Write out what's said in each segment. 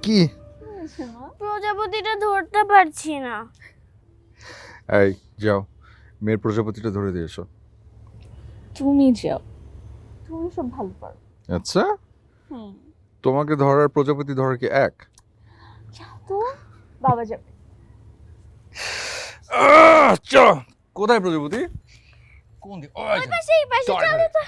কি? প্রজাপতিটা ধরতে পারছি না। এই যাও, মেয়ের প্রজাপতিটা ধরে দিয়ে এসো। তুমি যাও, তুমি সব ভালো পারো। আচ্ছা, তোমাকে ধরার প্রজাপতি ধরার কি এক? যাও তো, বাবা যাবে। কোথায় প্রজাপতি? কোন দিকে? এই পাশে চলো তো।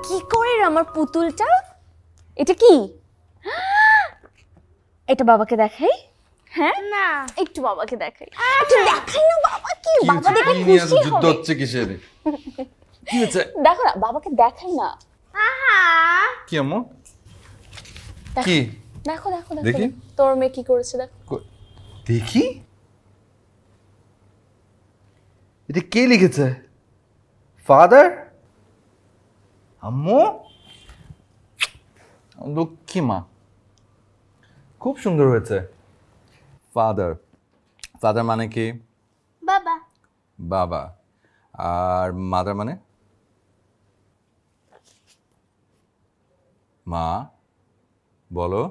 কি করে আমার পুতুলটা? এটা কি? এটা বাবাকে দেখাই। হ্যাঁ না, একটু বাবাকে দেখাই, একটু দেখাই না বাবা, কি বাবা দেখে খুশি যুদ্ধ হবে। হচ্ছে কিসের? কি হচ্ছে? দেখো না, বাবাকে দেখাই না। আহা, কি আম্মু? দেখো, কি দেখো দেখো দেখো দেখি? তোর মেয়ে কি করেছে দেখো। দেখি, এটা কে লিখেছে? ফাদার? আম্মু, লক্ষ্মী মা, খুব সুন্দর হয়েছে। ফাদার, ফাদার মানে কি? বাবা। বাবা। আর মাদার মানে? মা। বলো।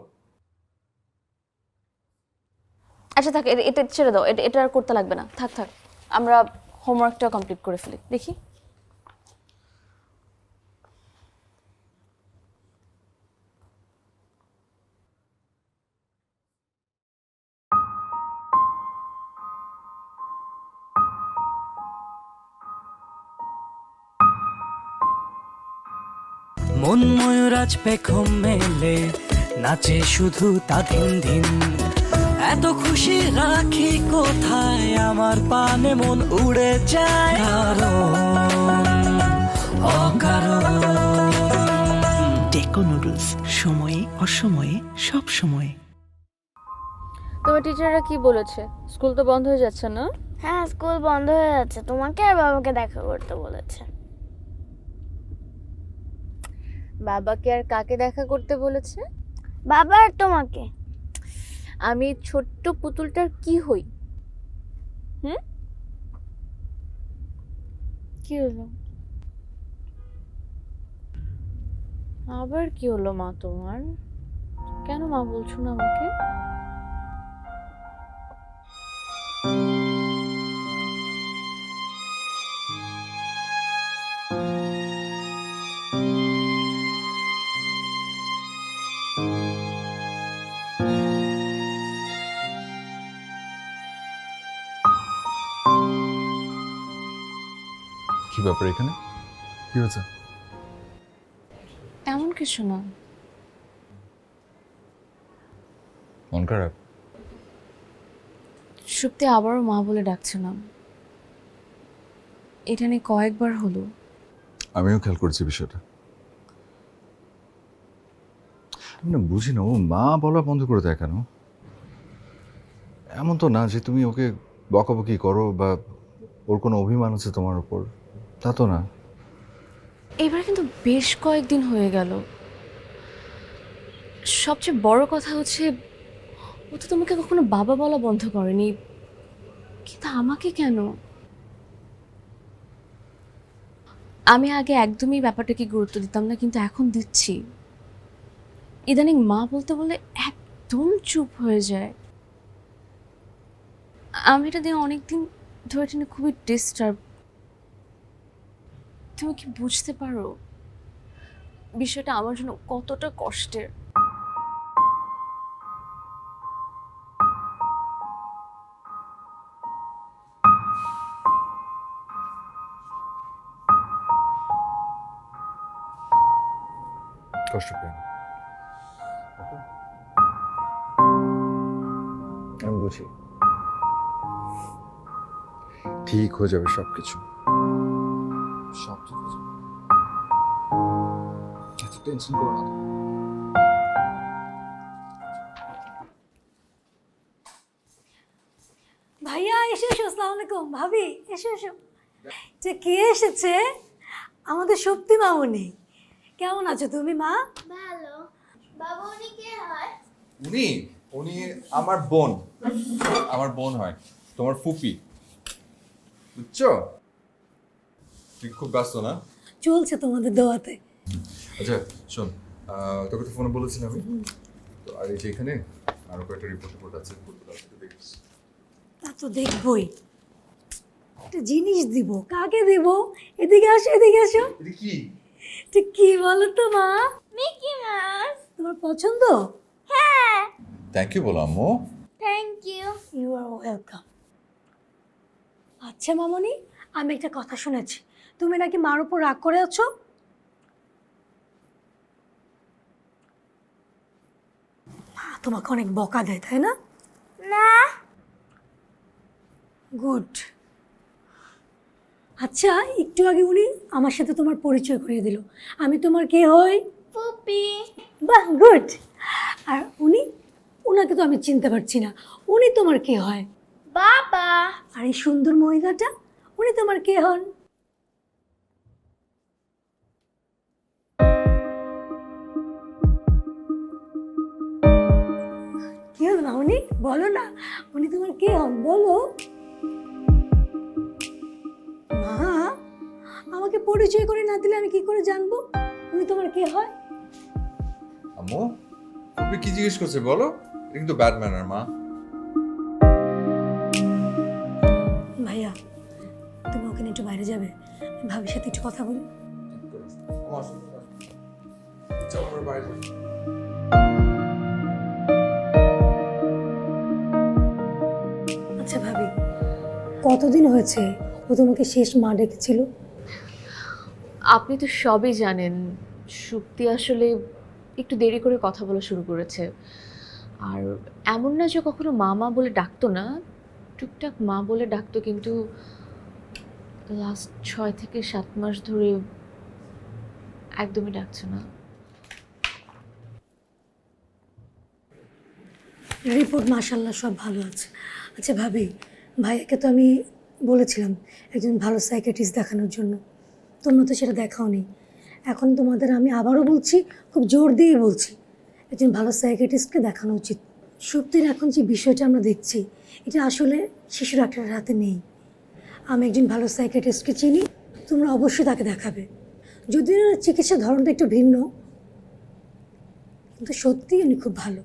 আচ্ছা থাক, এটা ছেড়ে দাও, এটা আর করতে লাগবে না, থাক থাক, আমরা হোমওয়ার্কটা কমপ্লিট করে ফেলি। দেখি মন ময়ূরাজ পেখম মেলে নাচে শুধু তা ধিন ধিন। এত খুশি রাখি কোথায়, আমার পানে মন উড়ে যায় কারণ অকারণ। টেকো নুডলস, সময়ে অসময়ে সব সময়। তোমার টিচাররা কি বলেছে? স্কুল তো বন্ধ হয়ে যাচ্ছে না? হ্যাঁ, স্কুল বন্ধ হয়ে যাচ্ছে, তোমাকে আর বাবাকে দেখা করতে বলেছে। বাবাকে আর কাকে দেখা করতে বলেছে? বাবা আর তোমাকে। আমি ছোট্ট পুতুলটার কি হই? কি হলো? আবার কি হলো মা তোমার? কেন মা বলছো না আমাকে? কি ব্যাপার এখানে? কি হয়েছে? এমন কিছু না। মন খারাপ? সত্যি আবারও মা বলে ডাকছিলাম, এটা নিয়ে কয়েকবার হলো। আমিও খেয়াল করছি বিষয়টা। আমি না বুঝি না, ও মা বলা বন্ধ করে দেয় কেন? এমন তো না যে তুমি ওকে বকাবকি করো বা ওর কোনো অভিমান আছে তোমার উপর, তা তো না। এবার কিন্তু বেশ কয়েকদিন হয়ে গেল। সবচেয়ে বড় কথা হচ্ছে, ও তো তোমাকে কখনো বাবা বলা বন্ধ করেনি, কিন্তু আমাকে কেন? আমি আগে একদমই ব্যাপারটাকে গুরুত্ব দিতাম না, কিন্তু এখন দিচ্ছি। ইদানিং মা বলতে বললে একদম চুপ হয়ে যায়। আমি এটা দিয়ে অনেকদিন ধরে টেনে খুবই ডিস্টার্ব। তুমি কি বুঝতে পারো বিষয়টা আমার জন্য কতটা কষ্টের? কষ্ট পেও না। আমি বুঝি, ঠিক হয়ে যাবে সবকিছু, সব ঠিক হয়ে যাবে। এত টেনশন করো না। এসো এসো। যে কে এসেছে? আমাদের শক্তি মামুনি। কেমন আছো তুমি মা? ভালো। বাবা উনি কে হয়? উনি উনি আমার বোন, হয় তোমার ফুপি, বুঝছো? তুই খুব ব্যস্ত না? চলছে তোমাদের দোয়াতে। আচ্ছা শোন, তোকে তো ফোনে বলেছিলাম আমি তো, আর এই যে এখানে আরো কয়েকটা রিপোর্ট আছে, দেখিস। তা তো দেখবই। একটা জিনিস দিব, কাকে দিব? এদিকে আসো এদিকে আসো। এটা কি? এটা কি বলো তো মা? Mickey Mouse. তোমার পছন্দ? হ্যাঁ। থ্যাংক ইউ বলো আম্মু। Thank you. You are welcome. আচ্ছা মামনি, আমি একটা কথা শুনেছি, তুমি নাকি মার উপর রাগ করে আছো। মা তোমাকে অনেক বকা দেয় তাই না? না। গুড। আচ্ছা একটু আগে উনি আমার সাথে তোমার পরিচয় করিয়ে দিল, আমি তোমার কে হই? পুপি। বাহ গুড। আর উনি, ওনাকে তো আমি চিনতে পারছি না, উনি তোমার কে হয়? বাবা। আর এই সুন্দর মহিলাটা, উনি তোমার কে হন? কি হল মামনি, বলো না, উনি তোমার কে হন বলো। মা, আমাকে পরিচয় করে না দিলে আমি কি করে জানবো উনি তোমার কে হয়? আম্মু ফুপি কি জিজ্ঞেস করছে বলো? এটা কিন্তু ব্যাড ম্যানার মা। ভাইয়া, তুমি ওখানে একটু বাইরে যাবে, ভাবির সাথে একটু কথা বলি। আচ্ছা ভাবি, কতদিন হয়েছে ও তোমাকে শেষ মা ডেকেছিল? আপনি তো সবই জানেন, সুপ্তি আসলে একটু দেরি করে কথা বলা শুরু করেছে। আর এমন না যে কখনো মা বলে ডাকতো না, টুকটাক মা বলে ডাকতো, কিন্তু লাস্ট 6 থেকে 7 মাস ধরে একদমই ডাকছে না। রিপোর্ট মাশাল্লাহ সব ভালো আছে। আচ্ছা ভাবি, ভাইয়াকে তো আমি বলেছিলাম একজন ভালো সাইকিয়াট্রিস্ট দেখানোর জন্য, তোমরা তো সেটা দেখাওনি। এখন তোমাদের আমি আবারও বলছি, খুব জোর দিয়ে বলছি, একজন ভালো সাইকিয়াট্রিস্টকে দেখানো উচিত। সুপ্তির এখন যে বিষয়টা আমরা দেখছি, এটা আসলে শিশু ডাক্তারের হাতে নেই। আমি একজন ভালো সাইকিয়াট্রিস্টকে চিনি, তোমরা অবশ্যই তাকে দেখাবে। যদিও ওনার চিকিৎসার ধরনটা একটু ভিন্ন, কিন্তু সত্যিই উনি খুব ভালো।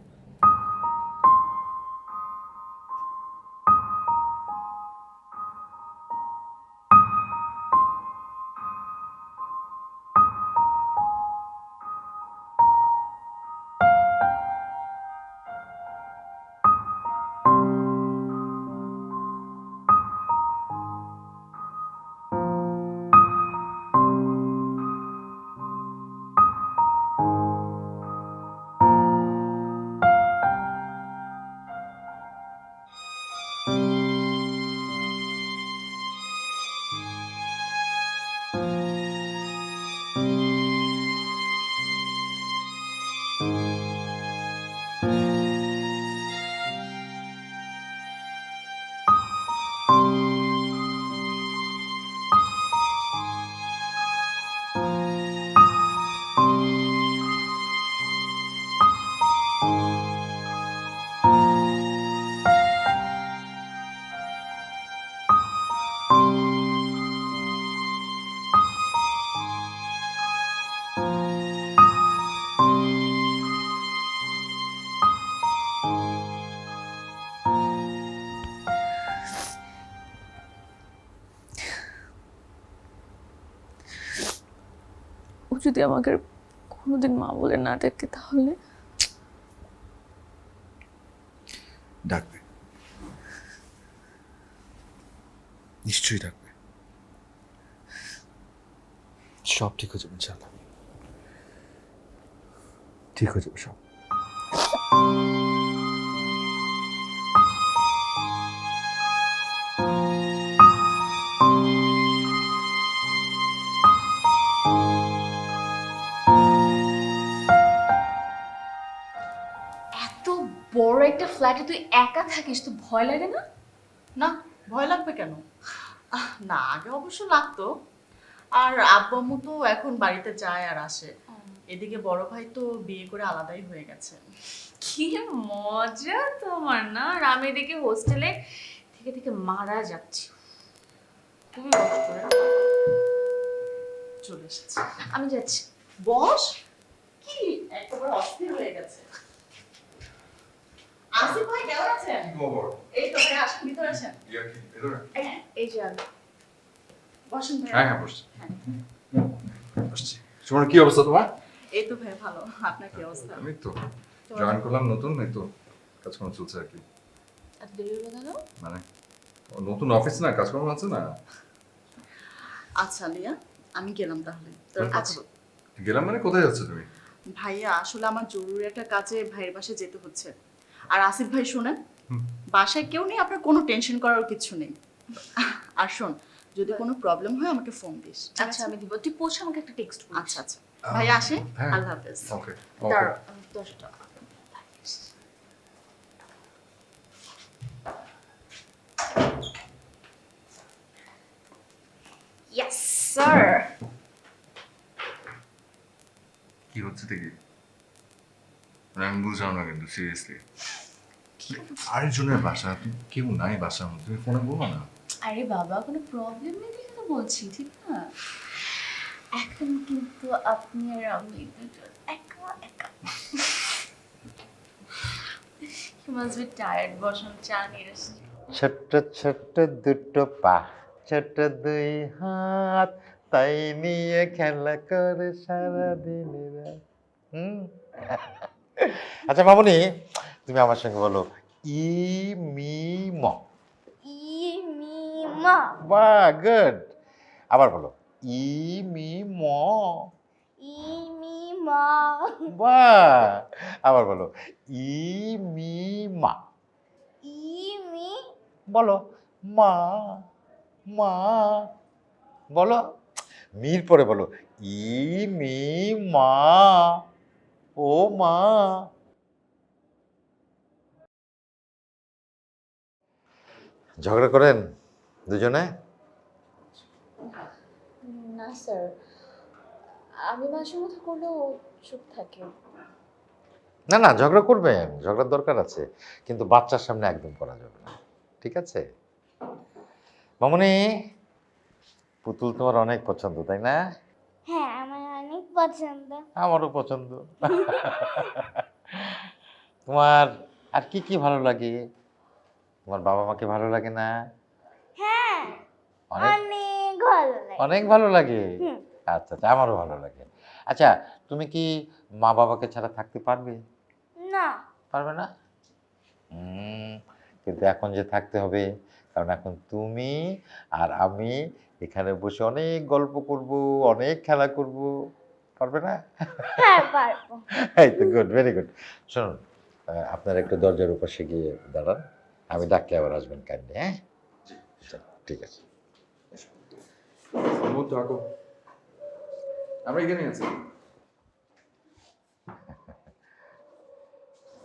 ও যদি আমাকে কোনোদিন মা বলে না ডাকে তাহলে? ডাকবে, নিশ্চয়ই ডাকবে। সব ঠিক হয়ে যাবে ইনশাআল্লাহ, ঠিক হয়ে যাবে সব। এত বড় একটা ফ্ল্যাটে তুই একা থাকিস, তো ভয় লাগে না? না, ভয় লাগবে কেন? না, আগে অবশ্য লাগতো। আর আব্বু আম্মু তো এখন বাড়িতে যায় আর আসে। এদিকে বড় ভাই তো বিয়ে করে আলাদাই হয়ে গেছে। কি মজা তোমার না। আর আমি এদিকে হোস্টেলে থেকে থেকে মারা যাচ্ছি, খুবই কষ্ট রে। চলে এসেছে। আমি যাচ্ছি। বস কি একেবারে অস্থির হয়ে গেছে। আসিফ ভাই কেমন আছেন? খবর এই তো ভাই আসেন, ভিতরে আসেন। ইয়া কি এদরে? এই যে আমি। বসেন ভাই। হ্যাঁ বসছি বসছি। তোমার কি অবস্থা তোমার? এই তো ভাই ভালো। আপনার কি অবস্থা? আমি তো জয়েন করলাম নতুন, এই তো কাজকর্ম চলছে আর কি। এত দেরি হলো কেন? মানে নতুন অফিস না, কাজকর্ম আছে না। আচ্ছা লিয়া, আমি গেলাম তাহলে। আচ্ছা। গেলাম মানে কোথায় যাচ্ছ তুমি? ভাইয়া আসলে আমার জরুরি একটা কাজে ভাইয়ের বাসায় যেতে হচ্ছে। আর আসিফ ভাই শোনেন, হুম। বাসায় কেউ নেই, আপনার কোনো টেনশন করার কিছু নেই। আর শোন, যদি কোনো প্রবলেম হয় আমাকে ফোন দিস। আচ্ছা আমি দিব, তুই পৌঁছে আমাকে একটা টেক্সট করিস। আচ্ছা আচ্ছা ভাইয়া আসে। হ্যাঁ। আল্লাহ হাফেজ। ওকে দাঁড়াও, আমি 10 টাকা। Yes, sir. কি হচ্ছে দেখি, মানে আমি বুঝলাম না কিন্তু সিরিয়াসলি। আরেকজনের বাসা, তুমি কেউ নাই বাসার মধ্যে, তুমি ফোনে বলো না। আরে বাবা, কোনো প্রবলেম নেই দেখে তো বলছি, ঠিক না? এখন কিন্তু আপনি আর আমি দুজন একা একা। He must be tired. বসুন, চা নিয়ে এসেছি। ছোট্ট ছোট্ট দুটো পা, ছোট্ট দুই হাত, তাই নিয়ে খেলা করে সারাদিন রাত। আচ্ছা মামুনি, তুমি আমার সঙ্গে বলো ই মি ম। ই মি মা। বাহ, গুড। আবার বলো ই মি ম। ই মি মা। বাহ, আবার বলো ই মি মা। ই মি বলো মা মা। বলো মির পরে বলো ই মি মা। ও মা। ঝগড়া করেন দুজনে? না স্যার, আমি মাঝে মধ্যে করলেও চুপ থাকে। না না, ঝগড়া করবেন, ঝগড়ার দরকার আছে, কিন্তু বাচ্চার সামনে একদম করা যাবে না, ঠিক আছে? মামুনি, পুতুল তোমার অনেক পছন্দ তাই না? হ্যাঁ, আমার অনেক পছন্দ। আমারও পছন্দ। তোমার আর কি কি ভালো লাগে? তোমার বাবা মাকে ভালো লাগে না? হ্যাঁ, অনেক অনেক ভালো লাগে। অনেক ভালো লাগে। হুম। আচ্ছা আচ্ছা, আমারও ভালো লাগে। আচ্ছা, তুমি কি মা বাবাকে ছাড়া থাকতে পারবে? না। পারবে না? কিন্তু এখন যে থাকতে হবে, কারণ এখন তুমি আর আমি এখানে বসে অনেক গল্প করব, অনেক খেলা করব। পারবে না? হ্যাঁ, পারবো। এই তো, গুড, ভেরি গুড। শুনুন, আপনার একটু দরজার উপাশে গিয়ে দাঁড়ান, আমি ডাকলে আবার আসবেন কাইন্ডলি। হ্যাঁ, ঠিক আছে। মধ্যে আঁকো, আমরা এখানে আছি।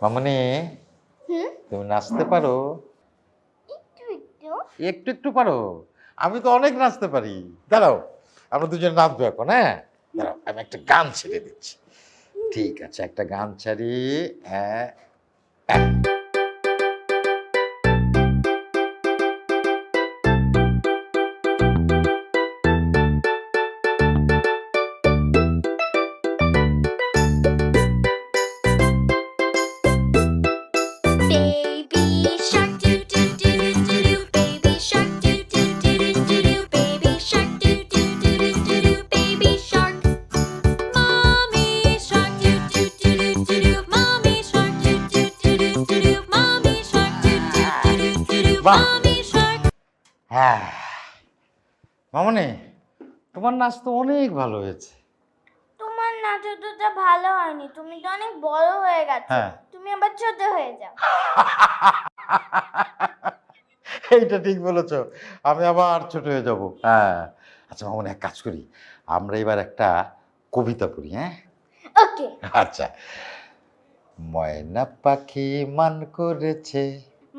মামনি, তুমি নাচতে পারো? একটু একটু। একটু একটু পারো? আমি তো অনেক নাচতে পারি। দাঁড়াও, আমরা দুজন নাচবো এখন। হ্যাঁ, দাঁড়াও, আমি একটা গান ছেড়ে দিচ্ছি। ঠিক আছে, একটা গান ছাড়ি। হ্যাঁ, Baby shark do do do do do do. Baby shark do do do do do do. Baby shark do do do do do do. Baby shark. Mommy shark do do do do do do. Mommy shark do do do do do do. Mommy shark do do do do do do. বাহ। Mommy shark. হ্যাঁ। মামনি, তোমার নাচ তো অনেক ভালো হয়েছে। তোমার নাচ অতটা ভালো হয়নি, তুমি তো অনেক বড় হয়ে গেছো। হ্যাঁ। তুমি আবার ছোট হয়ে যাও। এইটা ঠিক বলেছ, আমি আবার ছোট হয়ে যাব। হ্যাঁ। আচ্ছা মামনি, এক কাজ করি, আমরা এবার একটা কবিতা পড়ি। হ্যাঁ, ওকে। আচ্ছা। ময়না পাখি মান করেছে,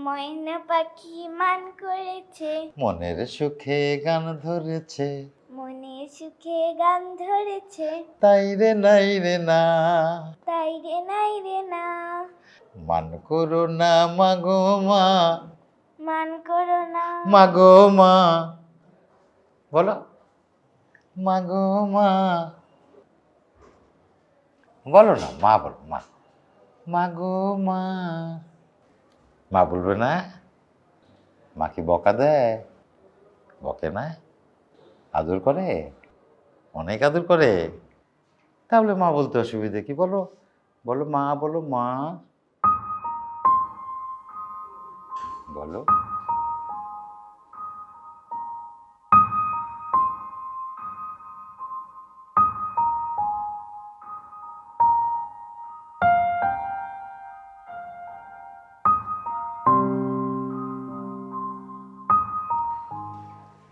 ময়না পাখি মান করেছে, মনের সুখে গান ধরেছে, মনে সুখে গান ধরেছে, তাই রে নাই রে না, তাই রে নাই রে না, মান করো না মাগো মা, মান করো না। মাগো মা, বলো মাগো মা, বলো না মা, বলো মা, মাগো মা। মা বলবে না? মা কি বকা দেয়? বকে না? আদর করে? অনেক আদর করে? তাহলে মা বলতে অসুবিধে কি? বলো, বলো মা, বলো মা, বলো।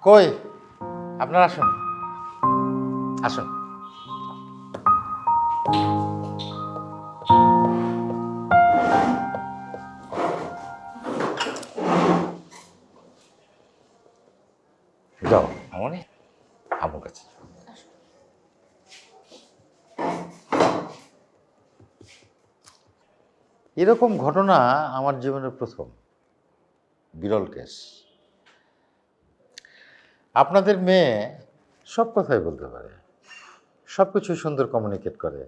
কই আপনারা আসুন, আসুন। যাও আমনি আমার কাছে। এরকম ঘটনা আমার জীবনের প্রথম, বিরল কেস। আপনাদের মেয়ে সব কথাই বলতে পারে, সব কিছু সুন্দর কমিউনিকেট করে,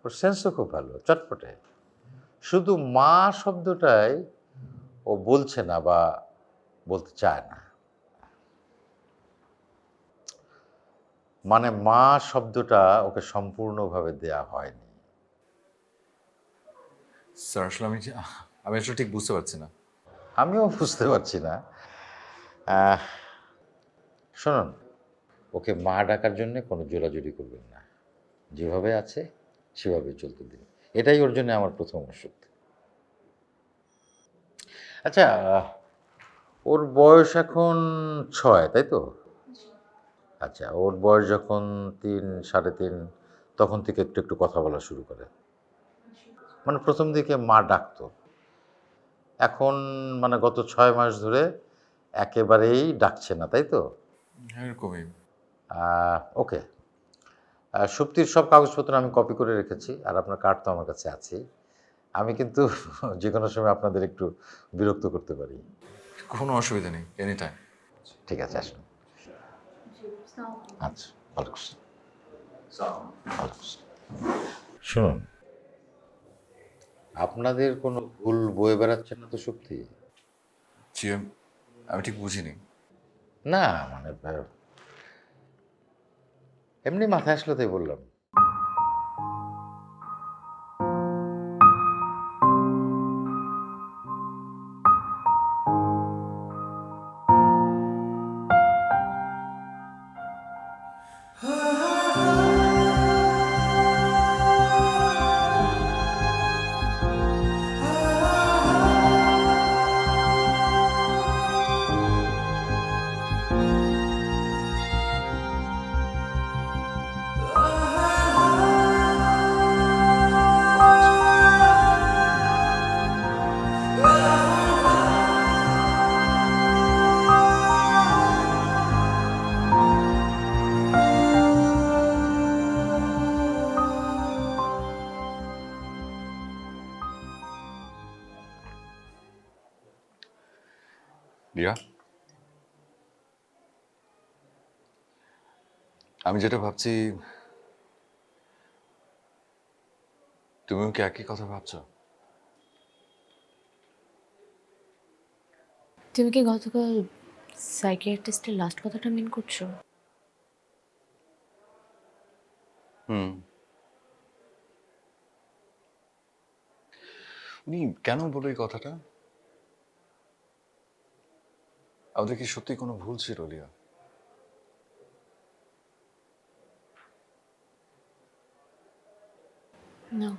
ওর সেন্সও খুব ভালো, চটপটে। শুধু মা শব্দটাই ও বলছে না বা বলতে চায় না। মানে মা শব্দটা ওকে সম্পূর্ণভাবে দেয়া হয়নি। স্যার আসলে আমি আসলে ঠিক বুঝতে পারছি না। আমিও বুঝতে পারছি না। শুনুন, ওকে মা ডাকার জন্য কোনো জোরাজুরি করবেন না, যেভাবে আছে সেভাবে চলতে দিন। এটাই ওর জন্য আমার প্রথম ওষুধ। আচ্ছা, ওর বয়স এখন 6, তাই তো? আচ্ছা, ওর বয়স যখন 3, 3.5, তখন থেকে একটু একটু কথা বলা শুরু করে। মানে প্রথম দিকে মা ডাকতো, এখন মানে গত 6 মাস ধরে একেবারেই ডাকছে না, তাই তো? এরকমই। ওকে, সুপ্তির সব কাগজপত্র আমি কপি করে রেখেছি, আর আপনার কার্ড তো আমার কাছে আছেই। আমি কিন্তু যে কোনো সময় আপনাদের একটু বিরক্ত করতে পারি। কোনো অসুবিধা নেই, এনি টাইম। ঠিক আছে, আসুন। আচ্ছা, ভালো করছেন, ভালো করছেন। শুনুন, আপনাদের কোনো ভুল বয়ে বেড়াচ্ছে না তো সুপ্তি? জি, আমি ঠিক বুঝিনি। না মানে এমনি মাথায় আসলো তাই বললাম। রিয়া, আমি যেটা ভাবছি তুমিও কি একই কথা ভাবছো? তুমি কি গতকাল সাইকিয়াট্রিস্টের লাস্ট কথাটা মিন করছো? হুম। উনি কেন বলো এই কথাটা? আমাদের কি সত্যি কোনো ভুল ছিল রিয়া? না,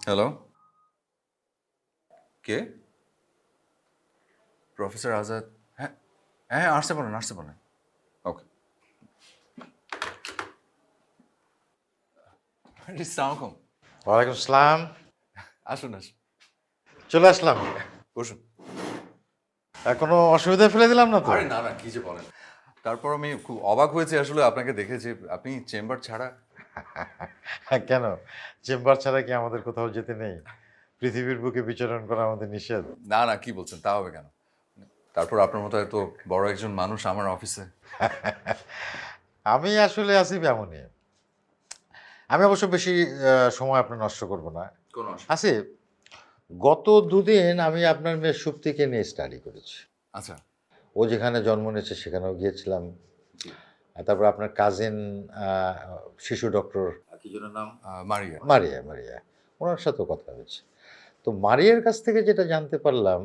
হ্যালো, কে? প্রফেসর আজাদ? হ্যাঁ হ্যাঁ, আসতে পারেন, আসতে পারেন। ওকে। আসসালামু আলাইকুম। ওয়ালাইকুম আসসালাম। আসুন আসুন, চলে আসলাম। বসুন। কোনো অসুবিধায় ফেলে দিলাম না তো? আরে না না, কি যে বলেন। তারপর আমি খুব অবাক হয়েছি আসলে আপনাকে দেখে যে আপনি চেম্বার ছাড়া। কেন, চেম্বার ছাড়া কি আমাদের কোথাও যেতে নেই? পৃথিবীর বুকে বিচরণ করা আমাদের নিষেধ? না না, কি বলছেন, তা হবে কেন? তারপর আপনার মতো এত বড় একজন মানুষ আমার অফিসে। আমি আসলে আছি এমনই। আমি অবশ্য বেশি সময় আপনার নষ্ট করব না। কোনো আসিফ, গত দুদিন আমি আপনার মেয়ে সুপ্তিকে নিয়ে স্টাডি করেছি। আচ্ছা। ও যেখানে জন্ম নিয়েছে সেখানেও গিয়েছিলাম। জি। আর তারপর আপনার কাজিন শিশু ডক্টর কি যেন নাম, মারিয়া। মারিয়া, মারিয়া, ওনার সাথেও কথা হয়েছে। তো মারিয়ার কাছ থেকে যেটা জানতে পারলাম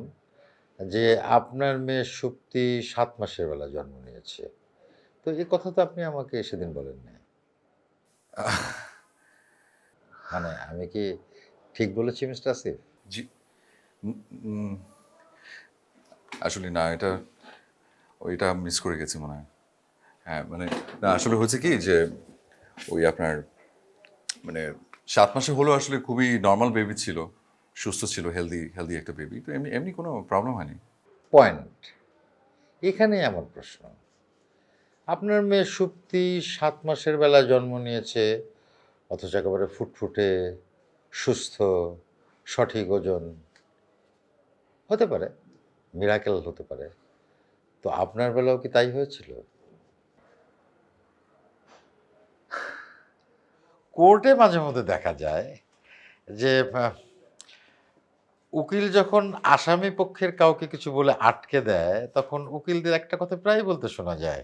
যে আপনার মেয়ে সুপ্তি 7 মাসের বেলা জন্ম নিয়েছে। তো এই কথা তো আপনি আমাকে সেদিন বলেন না। মানে আমি কি ঠিক বলেছি মিস্টার আসিফ? জি। আসলে না, ওইটা মিস করে গেছি মনে হয়। হ্যাঁ মানে, না আসলে হয়েছে কি যে ওই আপনার মানে 7 মাসে হলেও আসলে খুবই নর্মাল বেবি ছিল, সুস্থ ছিল, হেলদি একটা বেবি। তো এমনি এমনি কোনো প্রবলেম হয়নি। পয়েন্ট এখানেই আমার প্রশ্ন। আপনার মেয়ে সুপ্তি 7 মাসের বেলা জন্ম নিয়েছে, অথচ একেবারে ফুটফুটে, সুস্থ, সঠিক ওজন। হতে পারে, মিরাকেল হতে পারে। তো আপনার বেলাও কি তাই হয়েছিল? কোর্টে মাঝে মধ্যে দেখা যায় যে উকিল যখন আসামি পক্ষের কাউকে কিছু বলে আটকে দেয়, তখন উকিলদের একটা কথা প্রায় বলতে শোনা যায়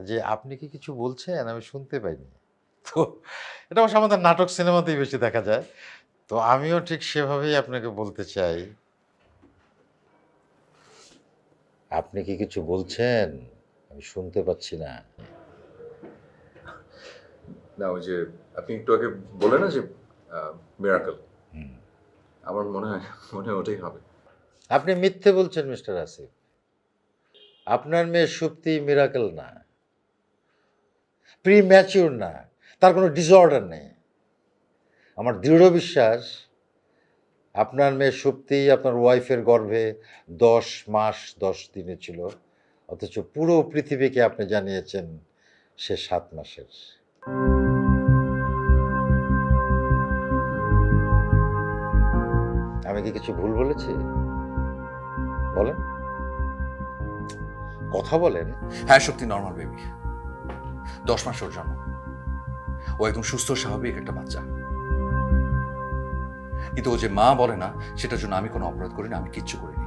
যে আপনি কি কিছু বলছেন, আমি শুনতে পাইনি। তো এটা অবশ্য আমাদের নাটক সিনেমাতেই বেশি দেখা যায়। তো আমিও ঠিক সেভাবেই আপনাকে বলতে চাই, আপনি কি কিছু বলছেন, আমি শুনতে পাচ্ছি না। না ওই যে আপনি একটু আগে বললেন না যে মিরাকল, হুম। আমার মনে হয় ওটাই হবে। আপনি মিথ্যে বলছেন মিস্টার আসিফ। আপনার মেয়ে সুপ্তি মিরাকেল না, প্রিম্যাচিউর না, তার কোনো ডিসঅর্ডার নেই। আমার দৃঢ় বিশ্বাস আপনার মেয়ে সুপ্তি আপনার ওয়াইফের গর্ভে 10 মাস 10 দিনে ছিল, অথচ পুরো পৃথিবীকে আপনি জানিয়েছেন সে 7 মাসের। আমি কি কিছু ভুল বলেছি? বলেন, কথা বলেন। হ্যাঁ, সত্যি নর্মাল বেবি, 10 মাস ওর জন্ম। ও একদম সুস্থ স্বাভাবিক একটা বাচ্চা। কিন্তু ও যে মা বলে না, সেটার জন্য আমি কোনো অপরাধ করিনি, আমি কিচ্ছু করিনি।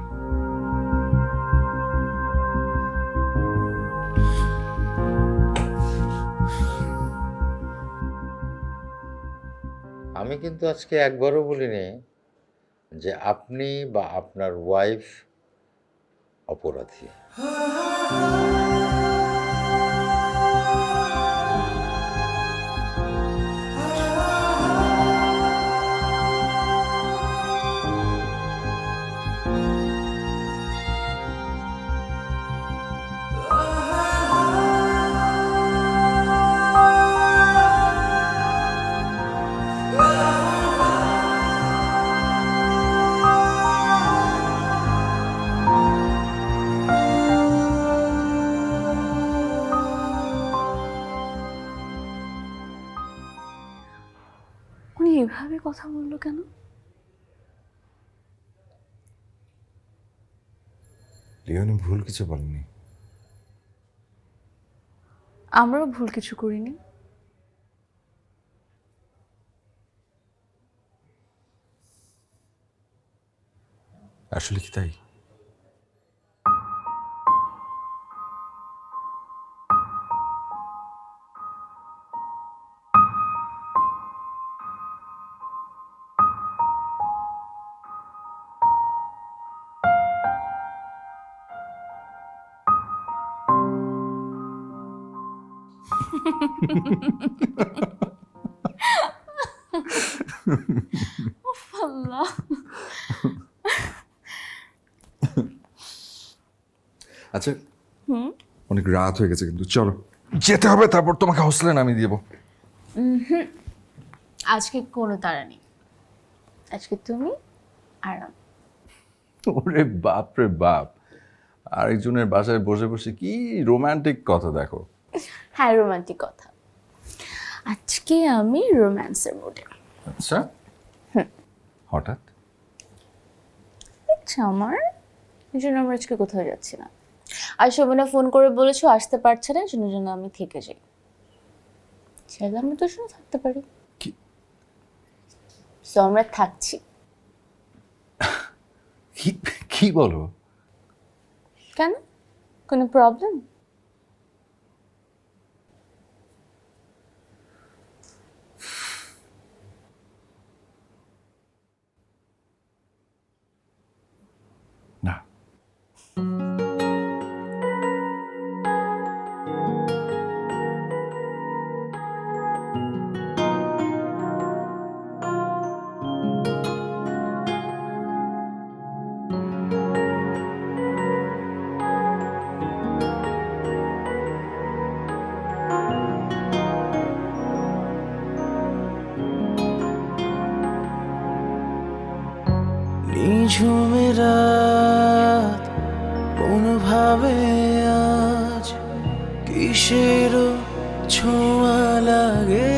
আমি কিন্তু আজকে একবারও বলিনি যে আপনি বা আপনার ওয়াইফ অপরাধী। উনি এভাবে কথা বললো কেন? লিওনি ভুল কিছু বলেনি। আমরাও ভুল কিছু করিনি। আসলে কি তাই? উফ, আচ্ছা অনেক রাত হয়ে গেছে কিন্তু চলো যেতে হবে, তারপর তোমাকে হোস্টেলে নামিয়ে দিব। আজকে কোনো তাড়া নেই, আজকে তুমি আর আমি। ওরে বাপ রে বাপ, আরেকজনের বাসায় বসে বসে কি রোমান্টিক কথা দেখো। হ্যাঁ, রোমান্টিক কথা। আজকে আমি রোম্যান্সের মুডে। আচ্ছা হঠাৎ? ইচ্ছা আমার, এই জন্য আমরা আজকে কোথাও যাচ্ছি না। আর শোভনা ফোন করে বলেছো আসতে পারছে না, জন্য জন্য আমি থেকে যাই। চাইলে আমরা তোর সঙ্গে থাকতে পারি। কি? তো আমরা থাকছি। কি কি বলো? কেন, কোনো প্রবলেম? না নিঝুমে রাত কোনোভাবে আজ কিসেরও ছোঁয়া লাগে,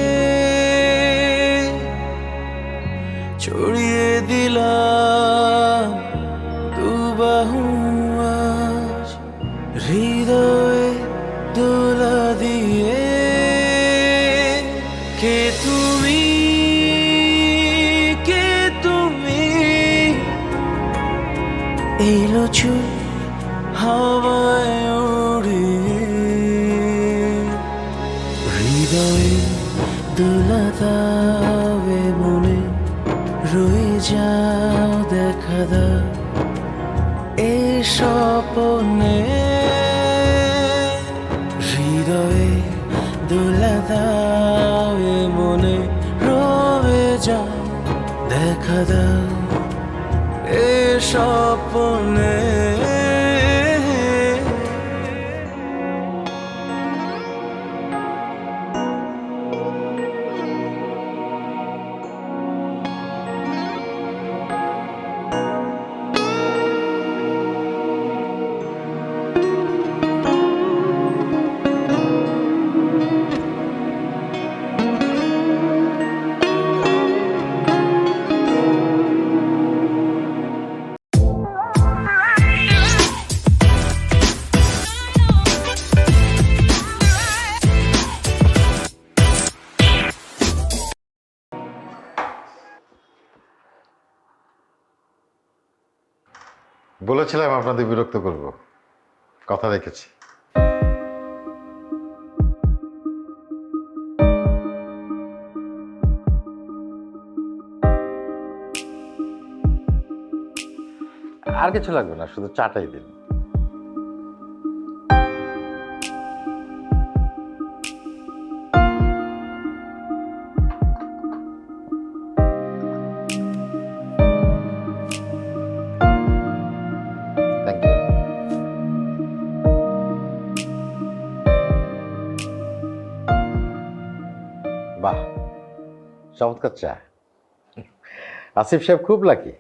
ছড়িয়ে দিলাম দুবাহু আজ হৃদয়ে দোলা দিয়ে। কে তুমি, কে তুমি, এলো চুল হাওয়ায় উড়িয়ে, হৃদয়ে দোলা দাবে মনে রয়ে যাও দেখা দাও এ স্বপ্নে, হৃদয়ে দোলা দাবে মনে রয়ে যাও দেখা দাও এ স্বপ্নে। বলেছিলাম আপনাদের বিরক্ত করব, কথা রেখেছি। আর কিছু লাগবে না, শুধু চাটাই দিন। Thank you. বাহ, চমৎকার চা। আসিফ সাহেব খুব লাকি।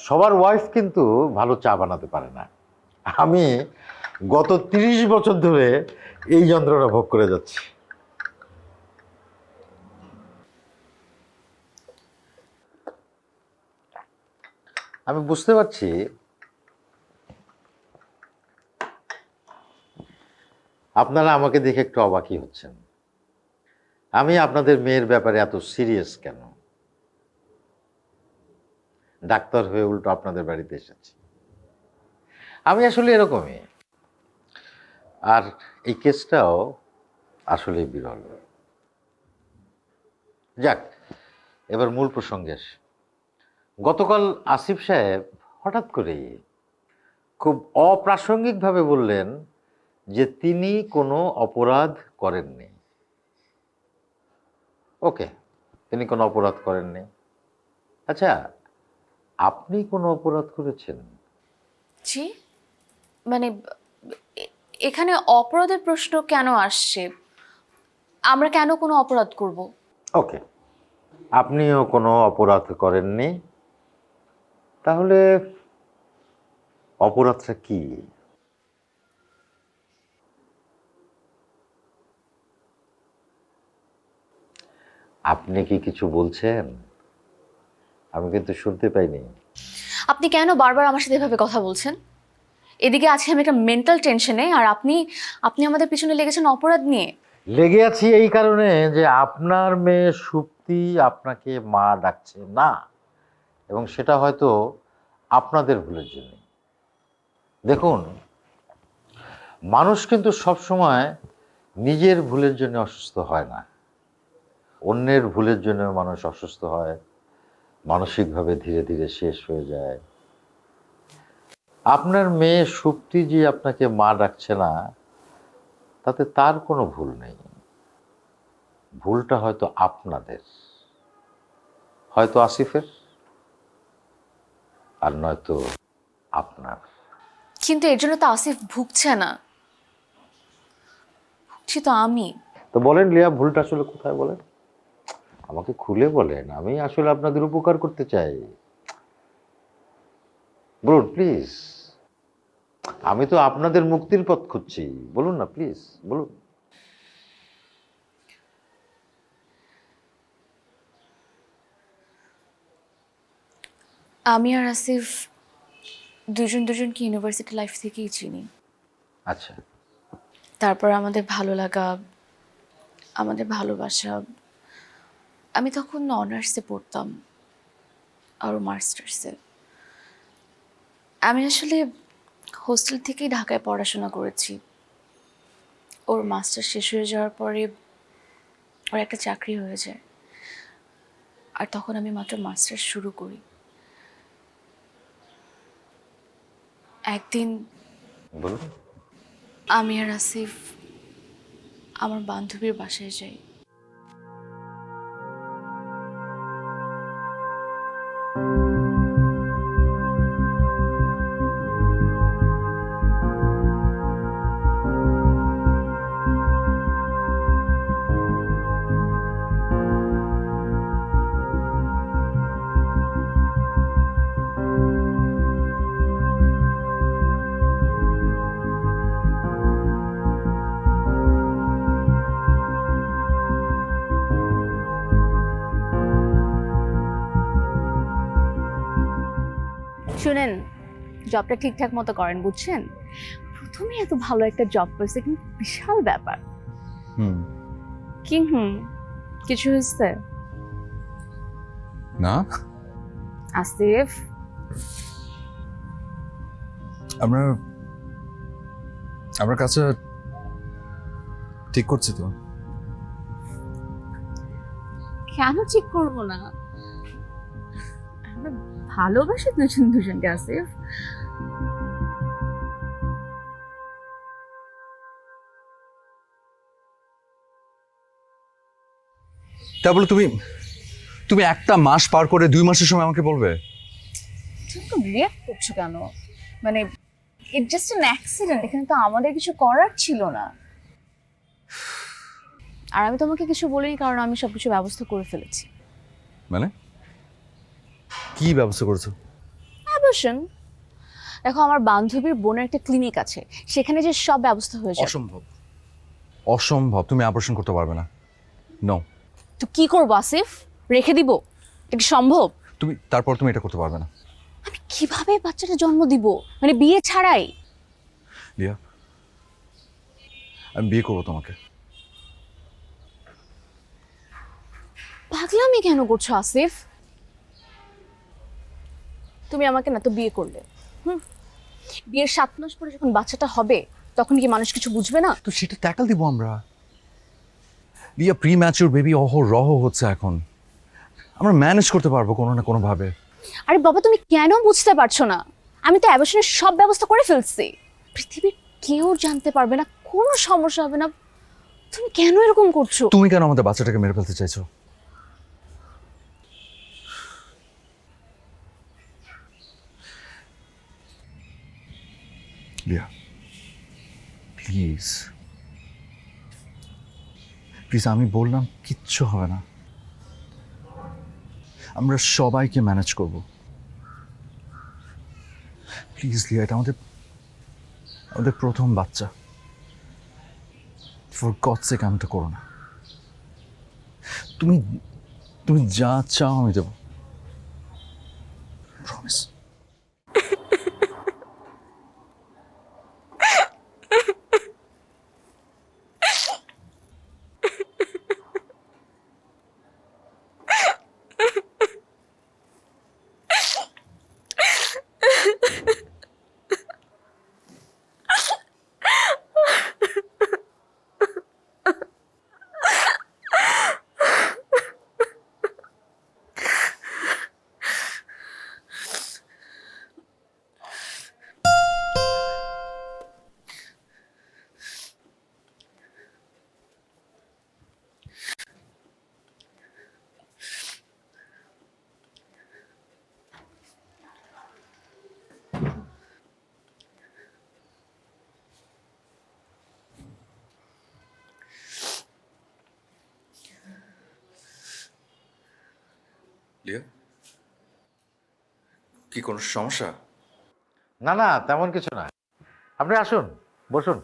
সবার ওয়াইফ কিন্তু ভালো চা বানাতে পারে না। আমি গত 30 বছর ধরে এই যন্ত্রণা ভোগ করে যাচ্ছি। আমি বুঝতে পারছি আপনারা আমাকে দেখে একটু অবাকই হচ্ছেন। আমি আপনাদের মেয়ের ব্যাপারে এত সিরিয়াস কেন? ডাক্তার হয়ে উল্টো আপনাদের বাড়িতে এসেছি। আমি আসলে এরকমই। আর এই কেসটাও আসলে বিরল। যাক, এবার মূল প্রসঙ্গে আসি। গতকাল আসিফ সাহেব হঠাৎ করেই খুব অপ্রাসঙ্গিকভাবে বললেন যে তিনি কোনো অপরাধ করেননি। ওকে, তিনি কোনো অপরাধ করেননি। আচ্ছা, আপনি কোনো অপরাধ করেছেন? জি, মানে এখানে অপরাধের প্রশ্ন কেন আসছে? আমরা কেন কোনো অপরাধ করব? ওকে, আপনিও কোনো অপরাধ করেননি, তাহলে অপরাধটা কি? আপনি কি কিছু বলছেন? আমি কিন্তু শুনতে পাইনি। আপনি কেন বারবার আমার সাথে এভাবে কথা বলছেন? এদিকে আছি আমি একটা মেন্টাল টেনশনে, আর আপনি আপনি আমাদের পিছনে লেগেছেন অপরাধ নিয়ে। লেগে আছি এই কারণে যে আপনার মেয়ে সুপ্তি আপনাকে মা ডাকছে না, এবং সেটা হয়তো আপনাদের ভুলের জন্য। দেখুন, মানুষ কিন্তু সবসময় নিজের ভুলের জন্য অসুস্থ হয় না, অন্যের ভুলের জন্য মানুষ অসুস্থ হয়, মানসিকভাবে ধীরে ধীরে শেষ হয়ে যায়। আপনার মেয়ে সুপ্তি যে আপনাকে মা ডাকছে না, তাতে তার কোনো ভুল নেই। ভুলটা হয়তো আপনাদের, হয়তো আসিফের, আর নয়তো আপনার। কিন্তু এর জন্য তো আসিফ ভুগছে না, ভুগছি তো আমি। তো বলেন লিয়া, ভুলটা আসলে কোথায় বলেন? আমাকে খুলে বলেন, আমি আসলে আপনাদের উপকার করতে চাই। বলুন প্লিজ, আমি তো আপনাদের মুক্তির পথ খুঁজছি, বলুন না প্লিজ, বলুন। আমি আর আসিফ দুজনকে ইউনিভার্সিটি লাইফ থেকেই চিনি। আচ্ছা, তারপর আমাদের ভালো লাগা, আমাদের ভালোবাসা। আমি তখন অনার্সে পড়তাম আর মাস্টার্সে। আমি আসলে হোস্টেল থেকেই ঢাকায় পড়াশোনা করেছি। ওর মাস্টার শেষ হয়ে যাওয়ার পরে ওর একটা চাকরি হয়ে যায়, আর তখন আমি মাত্র মাস্টার্স শুরু করি। একদিন বলুন। আমি আর আসিফ আমার বান্ধবীর বাসায় যাই। শুনেন, জবটা ঠিকঠাক মতো করেন, বুঝছেন? প্রথমে এত ভালো একটা জব পেয়েছে, কিন্তু বিশাল ব্যাপার। কি কিছু হয়েছে না, আসিফ? আমরা কাছে ঠিক করছি তো। কেন ঠিক করবো না? আমরা ভালোবাসি দুজনকে আসিফ। তা বলে তুমি একটা মাস পার করে 2 মাসের সময় আমাকে বলবে? তুমি রিঅ্যাক্ট করছো কেন? মানে ইট জাস্ট অ্যান অ্যাক্সিডেন্ট, এখানে তো আমাদের কিছু করার ছিল না। আর আমি তোমাকে কিছু বলিনি, কারণ আমি সবকিছু ব্যবস্থা করে ফেলেছি। মানে কি ব্যবস্থা করেছো? অ্যাবর্শন। দেখো, আমার বান্ধবীর বোনের একটা ক্লিনিক আছে, সেখানে যে সব ব্যবস্থা হয়ে যাবে। অসম্ভব, তুমি অপারেশন করতে পারবে না। নো। তো কি করবো আসিফ? রেখে দিব? এটা কি সম্ভব? তারপর তুমি এটা করতে পারবে না। আমি কিভাবে বাচ্চাটা জন্ম দিব, মানে বিয়ে ছাড়াই? লিয়া, আমি বিয়ে করবো তোমাকে। পাগলামি কেন করছো আসিফ? তুমি আমাকে না তো বিয়ে করলে, বিয়ের 7 মাস পরে যখন বাচ্চাটা হবে, তখন কি মানুষ কিছু বুঝবে না? তো সেটা ট্যাকল দিব আমরা। লিয়া, প্রি ম্যাচিউর বেবি রহ হচ্ছে এখন, আমরা ম্যানেজ করতে পারবো কোনো না কোনো ভাবে। আরে বাবা, তুমি কেন বুঝতে পারছো না? আমি তো অ্যাবর্শনের সব ব্যবস্থা করে ফেলছি, পৃথিবীর কেউ জানতে পারবে না, কোনো সমস্যা হবে না। তুমি কেন এরকম করছো? তুমি কেন আমাদের বাচ্চাটাকে মেরে ফেলতে চাইছো? প্লিজ প্লিজ, আমি বললাম কিচ্ছু হবে না, আমরা সবাইকে ম্যানেজ করব। প্লিজ লিয়া, এটা আমাদের আমাদের প্রথম বাচ্চা, ফর গডস সেক এমনটা করো না। তুমি তুমি যা চাও আমি দেবো, প্রমিস। লিয়া, কি কোনো সমস্যা? না না, তেমন কিছু না। আপনি আসুন, বসুন।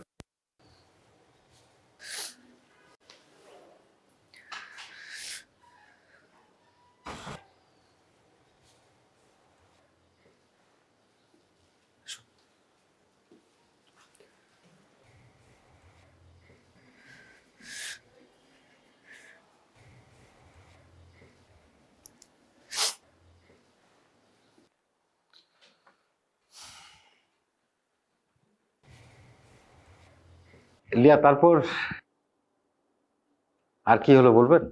লিয়া, তারপর আর কি হলো বলবেন?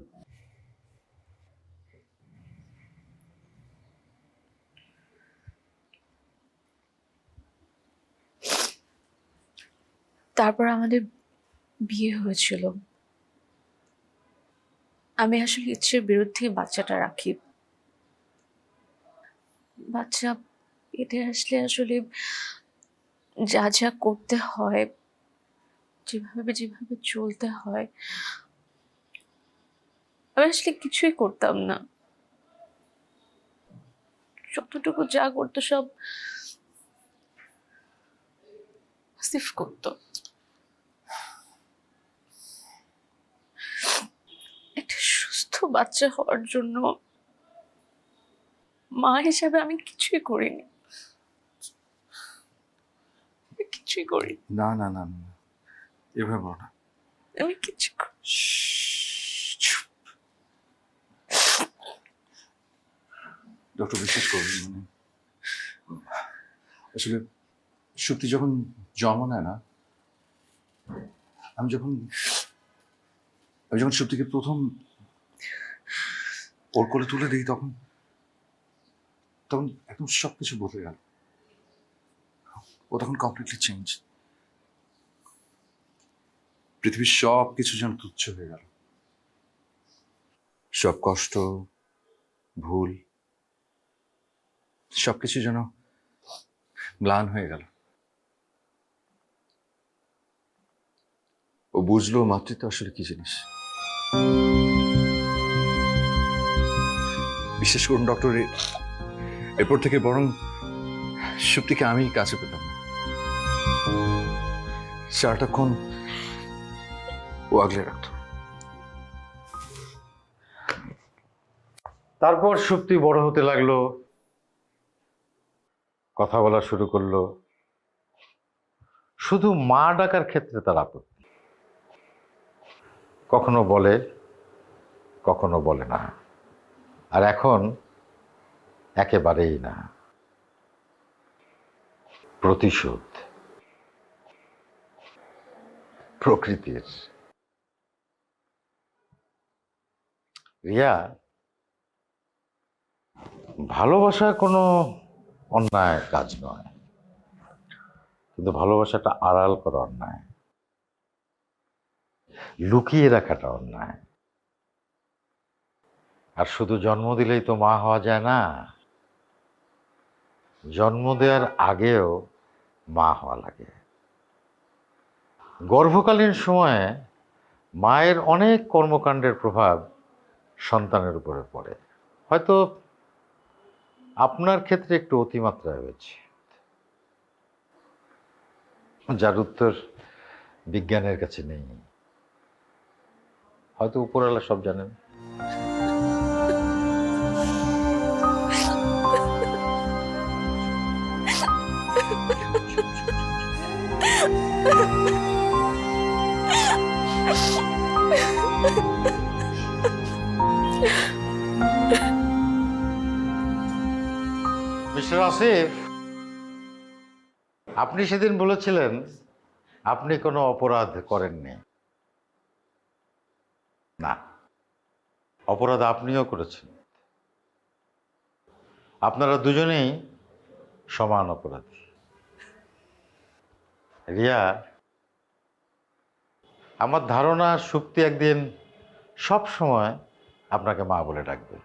তারপর আমাদের বিয়ে হয়েছিল। আমি আসলে ইচ্ছের বিরুদ্ধে বাচ্চাটা রাখি। বাচ্চা পেটে আসলে আসলে যা যা করতে হয়, যেভাবে যেভাবে চলতে হয়, আমি আসলে কিছুই করতাম না। যতটুকু যা করতো সব আসিফ করতো। একটা সুস্থ বাচ্চা হওয়ার জন্য মা হিসাবে আমি কিছুই করিনি, কিছুই করি। না না না না, এভাবে বলো না। আমি কিছু ডক্টর, বিশ্বাস করুন, মানে আসলে সত্যি যখন জন্ম নেয় না, আমি যখন সত্যিকে প্রথম ওর কোলে তুলে দিই, তখন তখন একদম সবকিছু বদলে গেল। ও তখন কমপ্লিটলি চেঞ্জ। পৃথিবীর সব কিছু যেন তুচ্ছ হয়ে গেল, সব কষ্ট, ভুল, সবকিছু যেন ম্লান হয়ে গেল। ও বুঝলো মাতৃত্ব আসলে কি জিনিস। বিশ্বাস করুন ডক্টর, এরপর থেকে বরং সুপ্তিকে আমি কাছে পেতাম না। সারাটাক্ষণ ও আগলে রাখত। তারপর সুপ্তি বড় হতে লাগলো, কথা বলা শুরু করলো। শুধু মা ডাকার ক্ষেত্রে তার আপত্তি। কখনো বলে, কখনো বলে না। আর এখন একেবারেই না। প্রতিশোধ প্রকৃতির। রিয়া, ভালোবাসা কোনো অন্যায় কাজ নয়, কিন্তু ভালোবাসাটা আড়াল করা অন্যায়, লুকিয়ে রাখাটা অন্যায়। আর শুধু জন্ম দিলেই তো মা হওয়া যায় না, জন্ম দেওয়ার আগেও মা হওয়া লাগে। গর্ভকালীন সময়ে মায়ের অনেক কর্মকাণ্ডের প্রভাব সন্তানের উপরে পড়ে। হয়তো আপনার ক্ষেত্রে একটু অতিমাত্রায় হয়েছে, যার উত্তর বিজ্ঞানের কাছে নেই। হয়তো উপরওয়ালা সব জানেন। মিস্টার আসিফ, আপনি সেদিন বলেছিলেন আপনি কোনো অপরাধ করেননি। না, অপরাধ আপনিও করেছেন। আপনারা দুজনেই সমান অপরাধী। রিয়া, আমার ধারণা সুপ্তি একদিন সব সময় আপনাকে মা বলে ডাকবে।